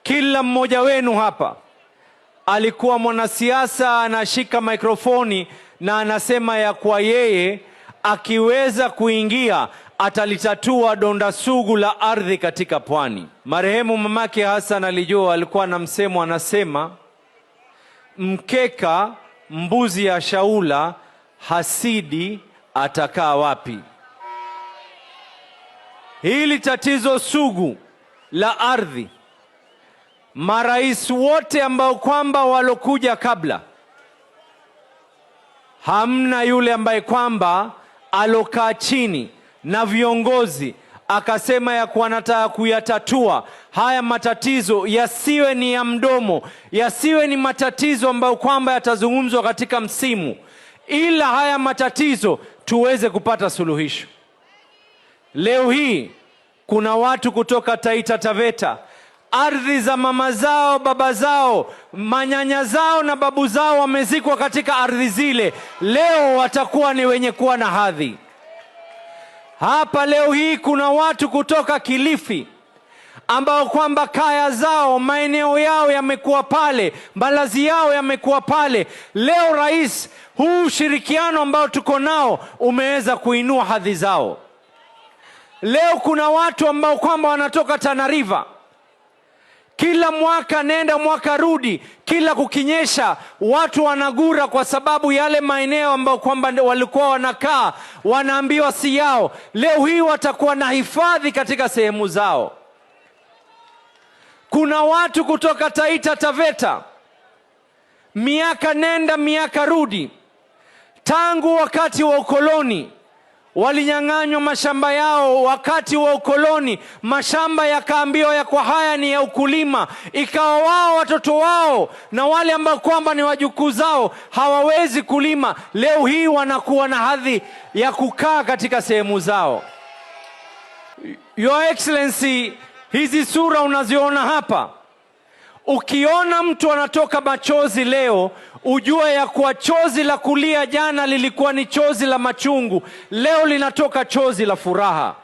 Kila mmoja wenu hapa alikuwa mwanasiasa anashika mikrofoni na anasema ya kwa yeye akiweza kuingia atalitatua donda sugu la ardhi katika pwani. Marehemu mamake Hassan alijua, alikuwa na msemo anasema, mkeka mbuzi ya shaula, hasidi atakaa wapi? Hili tatizo sugu la ardhi, marais wote ambao kwamba walokuja kabla, hamna yule ambaye kwamba alokaa chini na viongozi akasema ya kuwa anataka kuyatatua haya matatizo, yasiwe ni ya mdomo, yasiwe ni matatizo ambayo kwamba yatazungumzwa katika msimu, ila haya matatizo tuweze kupata suluhisho. Leo hii kuna watu kutoka Taita Taveta, ardhi za mama zao, baba zao, manyanya zao na babu zao wamezikwa katika ardhi zile. Leo watakuwa ni wenye kuwa na hadhi. Hapa leo hii kuna watu kutoka Kilifi ambao kwamba kaya zao, maeneo yao yamekuwa pale, malazi yao yamekuwa pale. Leo rais, huu ushirikiano ambao tuko nao umeweza kuinua hadhi zao. Leo kuna watu ambao kwamba wanatoka Tana River, kila mwaka nenda mwaka rudi, kila kukinyesha watu wanagura, kwa sababu yale maeneo ambao kwamba walikuwa wanakaa wanaambiwa si yao. Leo hii watakuwa na hifadhi katika sehemu zao. Kuna watu kutoka Taita Taveta, miaka nenda miaka rudi, tangu wakati wa ukoloni walinyang'anywa mashamba yao. Wakati wa ukoloni mashamba yakaambiwa ya kwa haya ni ya ukulima, ikawa wao watoto wao na wale ambao kwamba ni wajukuu zao hawawezi kulima. Leo hii wanakuwa na hadhi ya kukaa katika sehemu zao. Your Excellency, hizi sura unaziona hapa, ukiona mtu anatoka machozi leo, ujue ya kuwa chozi la kulia jana lilikuwa ni chozi la machungu, leo linatoka chozi la furaha.